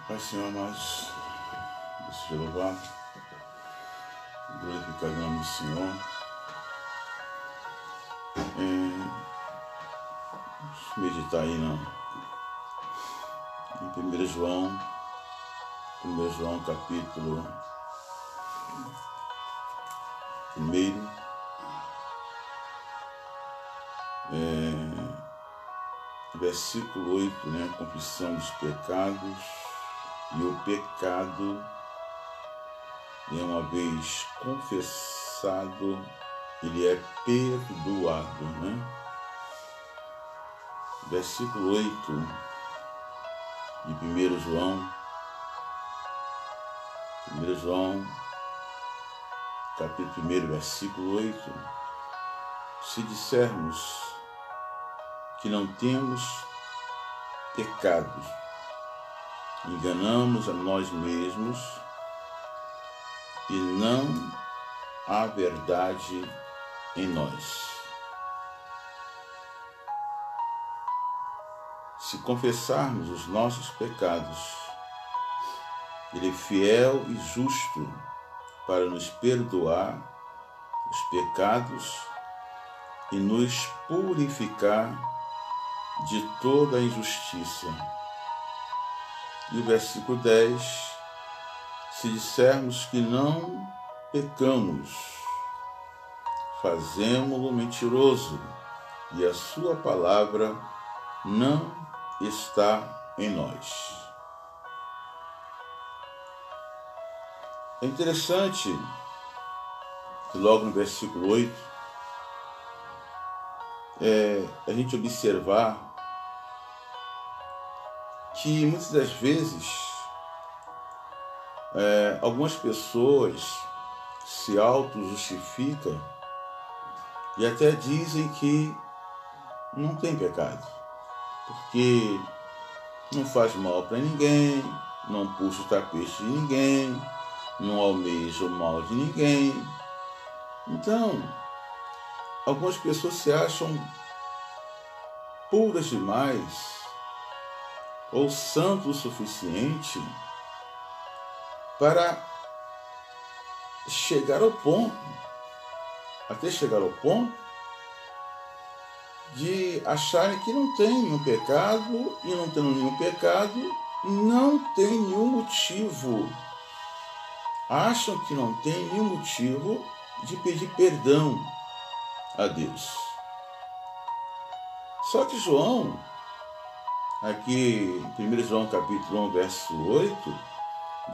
Pai, Senhor, nós te louvar, glorificar o nome do Senhor. Meditar aí em 1 João capítulo 1, versículo 8, né? Confissão dos pecados. E o pecado, uma vez confessado, ele é perdoado, né? Versículo 8 de 1 João, capítulo 1, versículo 8. Se dissermos que não temos pecados, enganamos a nós mesmos e não há verdade em nós. Se confessarmos os nossos pecados, Ele é fiel e justo para nos perdoar os pecados e nos purificar de toda a injustiça. E o versículo 10, se dissermos que não pecamos, fazemo-lo mentiroso, e a sua palavra não está em nós. É interessante que logo no versículo 8, a gente observar que muitas das vezes algumas pessoas se auto-justificam e até dizem que não tem pecado, porque não faz mal para ninguém, não puxa o tapete de ninguém, não almeja o mal de ninguém. Então, algumas pessoas se acham puras demais ou santo o suficiente para chegar ao ponto, de acharem que não tem nenhum pecado, e não tendo nenhum pecado, não tem nenhum motivo. Acham que não tem nenhum motivo de pedir perdão a Deus. Só que João, aqui em 1 João capítulo 1, verso 8,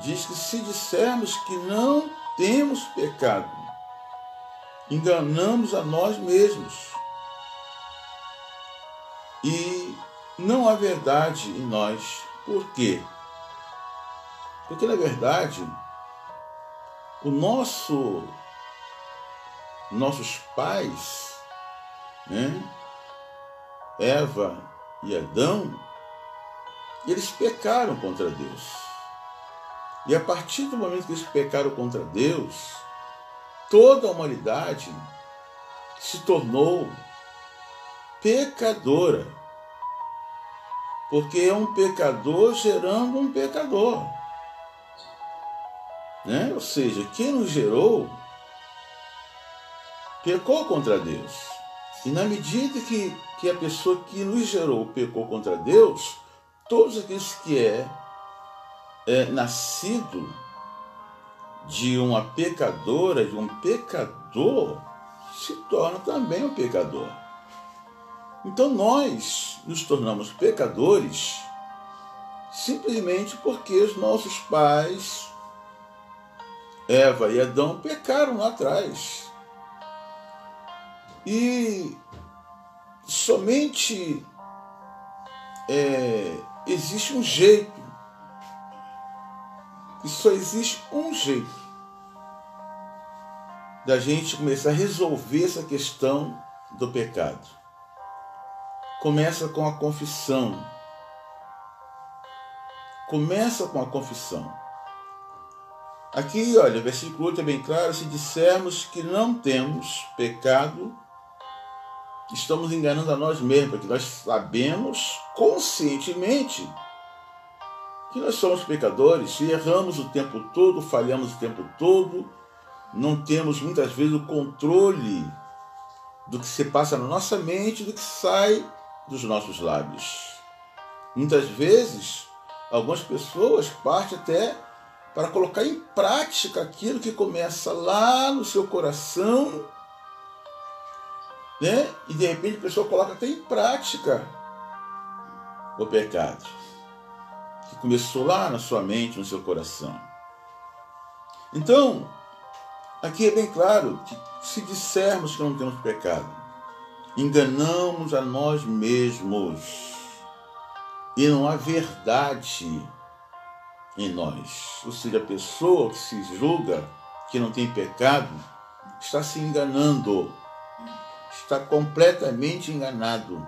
diz que se dissermos que não temos pecado, enganamos a nós mesmos e não há verdade em nós. Por quê? Porque, na verdade, nossos pais, né, Eva e Adão, eles pecaram contra Deus. E a partir do momento que eles pecaram contra Deus, toda a humanidade se tornou pecadora. Porque é um pecador gerando um pecador, né? Ou seja, quem nos gerou pecou contra Deus. E na medida que a pessoa que nos gerou pecou contra Deus, todos aqueles que é nascido de uma pecadora, de um pecador, se torna também um pecador. Então nós nos tornamos pecadores simplesmente porque os nossos pais, Eva e Adão, pecaram lá atrás. E somente existe um jeito, e só existe um jeito da gente começar a resolver essa questão do pecado. Começa com a confissão. Aqui, olha, o versículo 8 é bem claro: se dissermos que não temos pecado, estamos enganando a nós mesmos, porque nós sabemos conscientemente que nós somos pecadores e erramos o tempo todo, falhamos o tempo todo, não temos muitas vezes o controle do que se passa na nossa mente, do que sai dos nossos lábios. Muitas vezes, algumas pessoas partem até para colocar em prática aquilo que começa lá no seu coração, né? E de repente a pessoa coloca até em prática o pecado que começou lá na sua mente, no seu coração. Então, aqui é bem claro que se dissermos que não temos pecado, enganamos a nós mesmos e não há verdade em nós. Ou seja, a pessoa que se julga que não tem pecado está se enganando, está completamente enganado.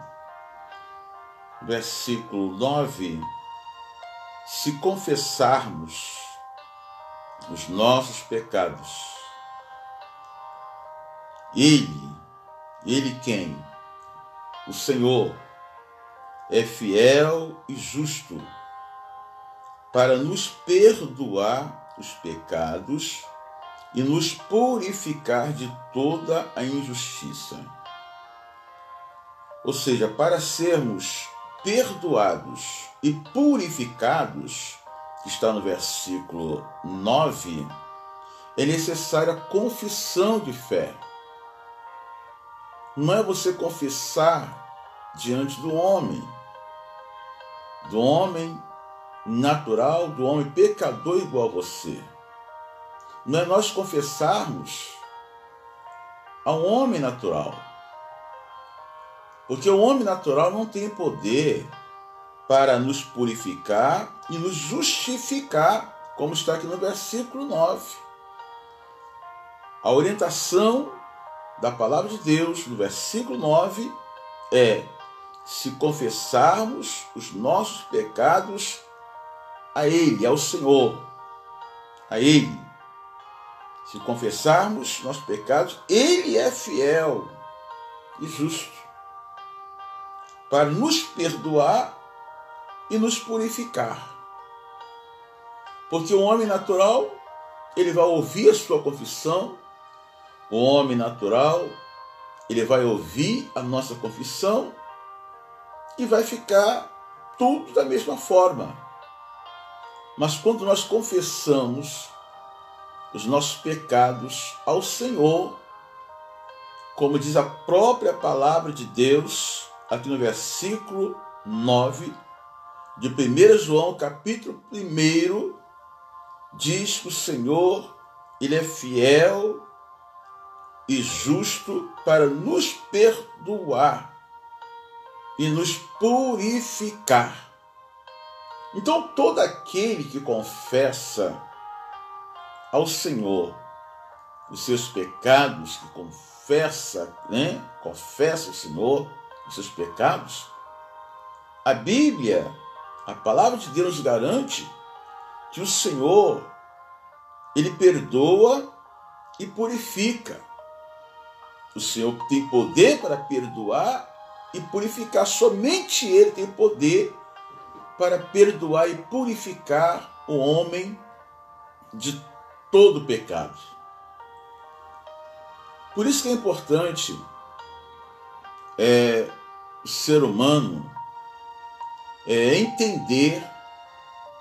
Versículo 9: se confessarmos os nossos pecados, Ele quem? O Senhor é fiel e justo para nos perdoar os pecados e nos purificar de toda a injustiça. Ou seja, para sermos perdoados e purificados, que está no versículo 9, é necessária a confissão de fé. Não é você confessar diante do homem natural, do homem pecador igual a você. Não é nós confessarmos ao homem natural. Porque o homem natural não tem poder para nos purificar e nos justificar, como está aqui no versículo 9. A orientação da palavra de Deus, no versículo 9, é: se confessarmos os nossos pecados a Ele, ao Senhor, a Ele. Se confessarmos nossos pecados, Ele é fiel e justo para nos perdoar e nos purificar. Porque o homem natural, ele vai ouvir a sua confissão, o homem natural, ele vai ouvir a nossa confissão e vai ficar tudo da mesma forma. Mas quando nós confessamos os nossos pecados ao Senhor, como diz a própria palavra de Deus, aqui no versículo 9 de 1 João, capítulo 1, diz que o Senhor, Ele é fiel e justo para nos perdoar e nos purificar. Então, todo aquele que confessa ao Senhor os seus pecados, que confessa ao Senhor os seus pecados, a Bíblia, a palavra de Deus garante que o Senhor, Ele perdoa e purifica. O Senhor tem poder para perdoar e purificar. Somente Ele tem poder para perdoar e purificar o homem de todo pecado. Por isso que é importante o ser humano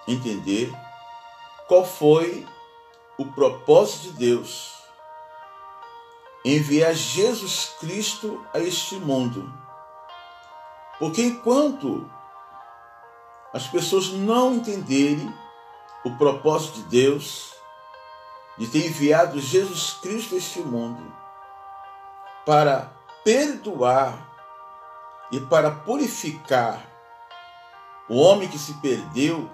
entender qual foi o propósito de Deus enviar Jesus Cristo a este mundo. Porque enquanto as pessoas não entenderem o propósito de Deus de ter enviado Jesus Cristo a este mundo para perdoar e para purificar o homem que se perdeu,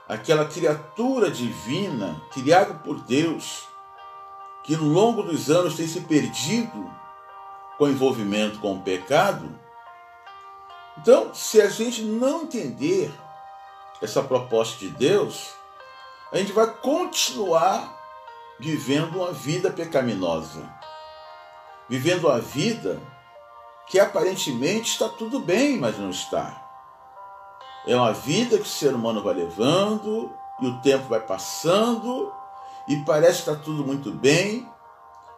aquela criatura divina criada por Deus, que no longo dos anos tem se perdido com envolvimento com o pecado. Então, se a gente não entender essa proposta de Deus, a gente vai continuar vivendo uma vida pecaminosa, vivendo uma vida que aparentemente está tudo bem, mas não está. É uma vida que o ser humano vai levando e o tempo vai passando e parece que está tudo muito bem,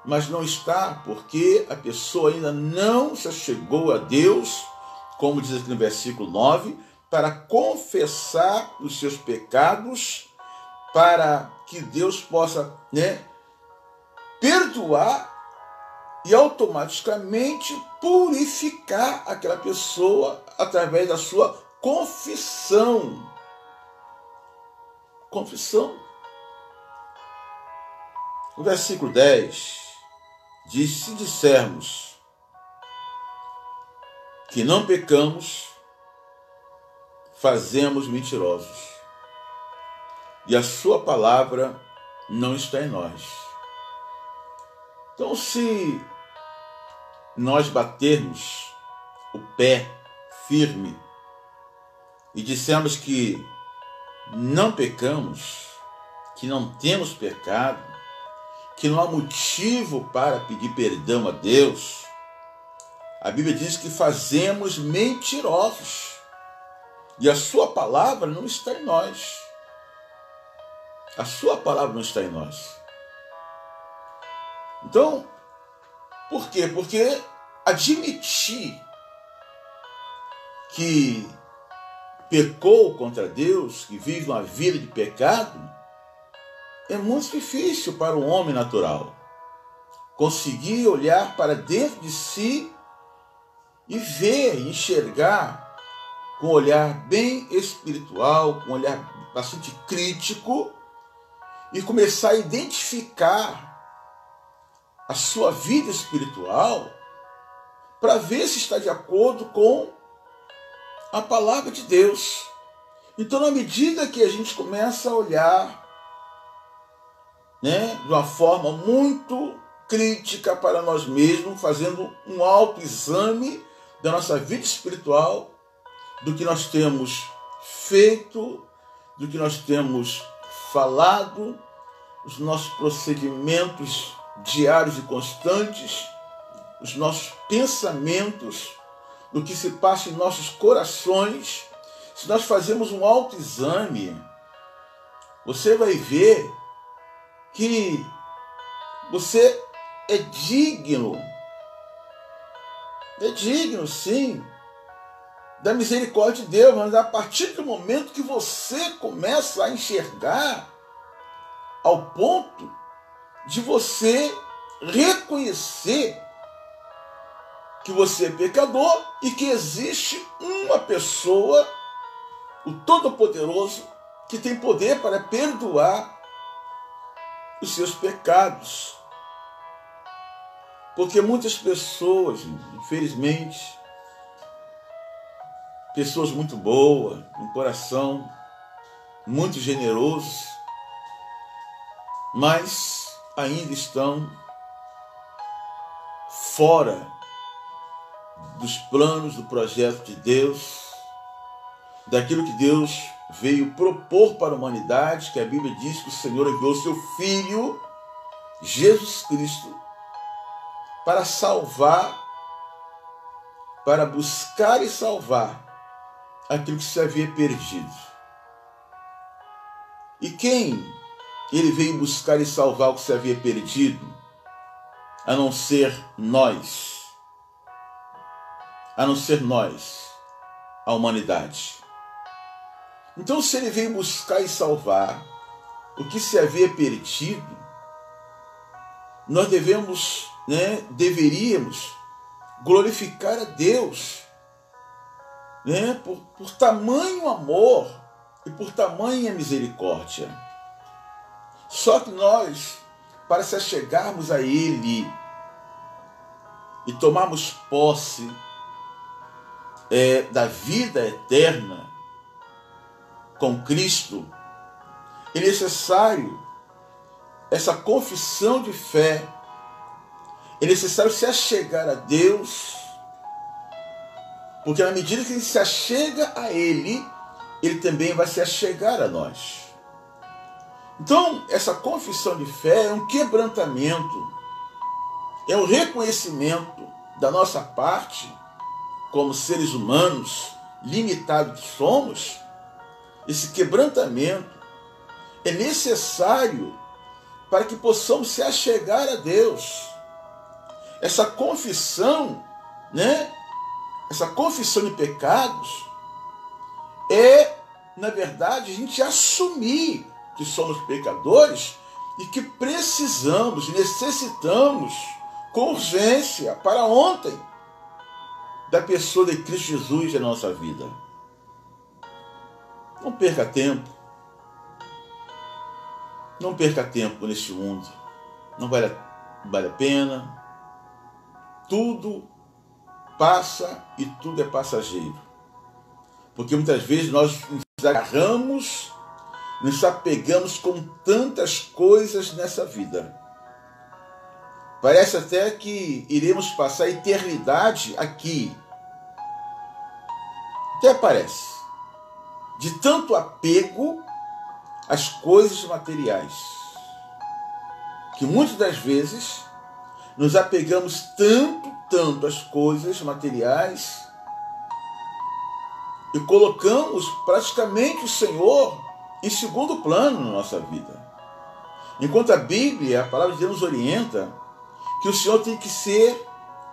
mas não está, porque a pessoa ainda não se chegou a Deus, como diz aqui no versículo 9, para confessar os seus pecados, para que Deus possa, perdoar e automaticamente purificar aquela pessoa através da sua confissão. Confissão. No versículo 10 diz: se dissermos que não pecamos, fazemos mentirosos, e a sua palavra não está em nós. Então, se nós batermos o pé firme e dissermos que não pecamos, que não temos pecado, que não há motivo para pedir perdão a Deus, a Bíblia diz que fazemos mentirosos e a sua palavra não está em nós. A sua palavra não está em nós. Então, por quê? Porque admitir que pecou contra Deus, que vive uma vida de pecado, é muito difícil para o homem natural. Conseguir olhar para dentro de si e ver, enxergar com um olhar bem espiritual, com um olhar bastante crítico e começar a identificar a sua vida espiritual para ver se está de acordo com a palavra de Deus. Então, na medida que a gente começa a olhar, de uma forma muito crítica para nós mesmos, fazendo um autoexame da nossa vida espiritual, do que nós temos feito, do que nós temos falado, os nossos procedimentos diários e constantes, os nossos pensamentos, do que se passa em nossos corações. Se nós fazemos um autoexame, você vai ver que você é digno sim, da misericórdia de Deus, mas a partir do momento que você começa a enxergar ao ponto de você reconhecer que você é pecador e que existe uma pessoa, o Todo-Poderoso, que tem poder para perdoar os seus pecados. Porque muitas pessoas, infelizmente, pessoas muito boas, um coração muito generoso, mas ainda estão fora dos planos, do projeto de Deus, daquilo que Deus veio propor para a humanidade, que a Bíblia diz que o Senhor enviou seu Filho, Jesus Cristo, para salvar, para buscar e salvar aquilo que se havia perdido. E quem ele veio buscar e salvar o que se havia perdido, a não ser nós, a humanidade. Então, se ele veio buscar e salvar o que se havia perdido, nós deveríamos glorificar a Deus, por tamanho amor e por tamanha misericórdia. Só que nós, para se achegarmos a Ele e tomarmos posse da vida eterna com Cristo, é necessário essa confissão de fé, é necessário se achegar a Deus, porque na medida que ele se achega a Ele, Ele também vai se achegar a nós. Então, essa confissão de fé é um quebrantamento, é um reconhecimento da nossa parte, como seres humanos, limitado que somos, esse quebrantamento é necessário para que possamos se achegar a Deus. Essa confissão, né? Essa confissão de pecados é, na verdade, a gente assumir que somos pecadores e que precisamos, necessitamos, com urgência, para ontem, da pessoa de Cristo Jesus na nossa vida. Não perca tempo. Não perca tempo neste mundo. Não vale a pena. Tudo passa e tudo é passageiro. Porque muitas vezes nós nos agarramos, nos apegamos com tantas coisas nessa vida. Parece até que iremos passar a eternidade aqui. Até parece. De tanto apego às coisas materiais. Que muitas das vezes nos apegamos tanto às coisas materiais e colocamos praticamente o Senhor em segundo plano na nossa vida. Enquanto a Bíblia, a palavra de Deus nos orienta que o Senhor tem que ser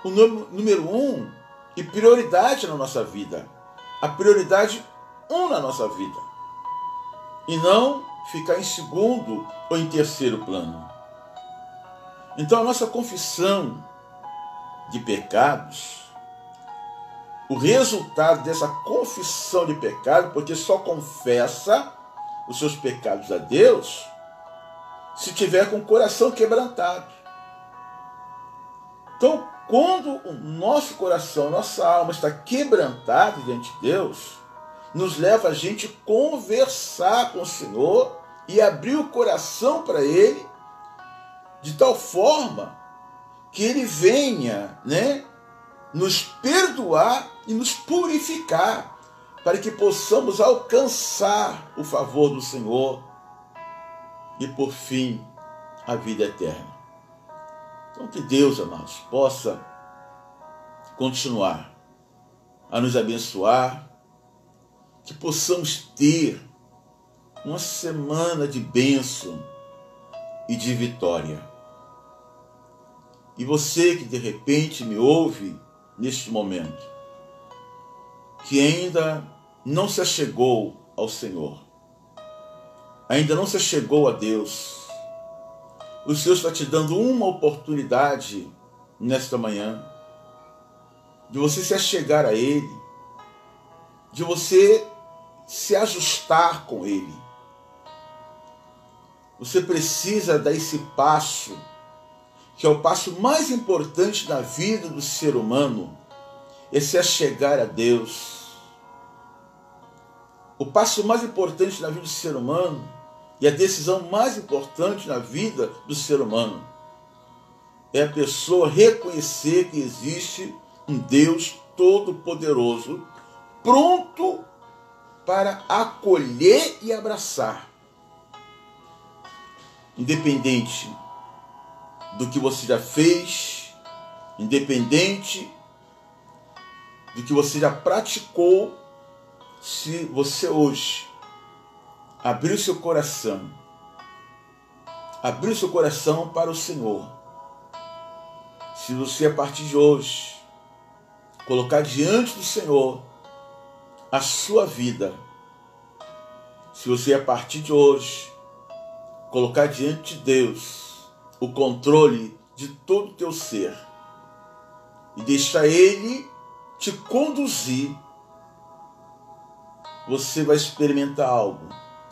o número 1 e prioridade na nossa vida. A prioridade 1 na nossa vida. E não ficar em segundo ou em terceiro plano. Então a nossa confissão de pecados, o resultado dessa confissão de pecado, porque só confessa os seus pecados a Deus se tiver com o coração quebrantado. Então, quando o nosso coração, nossa alma está quebrantada diante de Deus, nos leva a gente conversar com o Senhor e abrir o coração para Ele, de tal forma que Ele venha, né, nos perdoar e nos purificar, para que possamos alcançar o favor do Senhor e, por fim, a vida eterna. Então, que Deus, amados, possa continuar a nos abençoar, que possamos ter uma semana de bênção e de vitória. E você que de repente me ouve neste momento, que ainda não se achegou ao Senhor, ainda não se achegou a Deus, o Senhor está te dando uma oportunidade nesta manhã de você se achegar a Ele, de você se ajustar com Ele. Você precisa dar esse passo, que é o passo mais importante na vida do ser humano, é se achegar a Deus. O passo mais importante na vida do ser humano e a decisão mais importante na vida do ser humano é a pessoa reconhecer que existe um Deus todo-poderoso, pronto para acolher e abraçar. Independente do que você já fez, independente do que você já praticou, se você hoje abrir seu coração para o Senhor, se você a partir de hoje colocar diante do Senhor a sua vida, se você a partir de hoje colocar diante de Deus o controle de todo o teu ser e deixar Ele te conduzir, você vai experimentar algo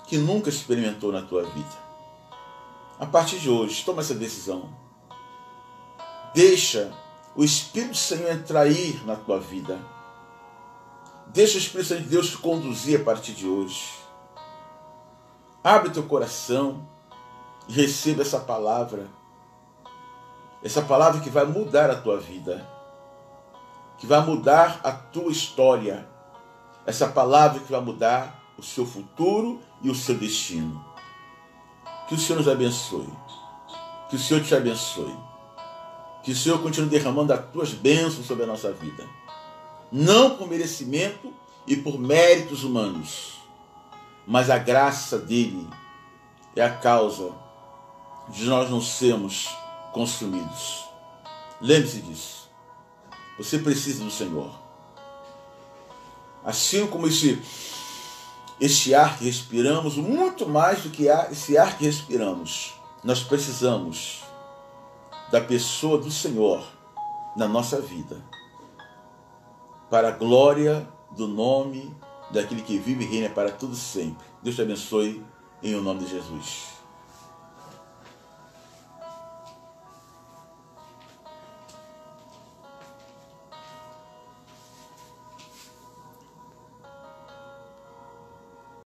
que nunca experimentou na tua vida. A partir de hoje, toma essa decisão. Deixa o Espírito do Senhor entrar na tua vida. Deixa o Espírito Santo de Deus te conduzir a partir de hoje. Abre teu coração e receba essa palavra que vai mudar a tua vida, que vai mudar a tua história, essa palavra que vai mudar o seu futuro e o seu destino. Que o Senhor nos abençoe, que o Senhor te abençoe, que o Senhor continue derramando as tuas bênçãos sobre a nossa vida, não por merecimento e por méritos humanos, mas a graça dele é a causa de nós não sermos consumidos. Lembre-se disso. Você precisa do Senhor. Assim como este ar que respiramos, muito mais do que esse ar que respiramos, nós precisamos da pessoa do Senhor na nossa vida, para a glória do nome daquele que vive e reina para tudo sempre. Deus te abençoe, em o nome de Jesus.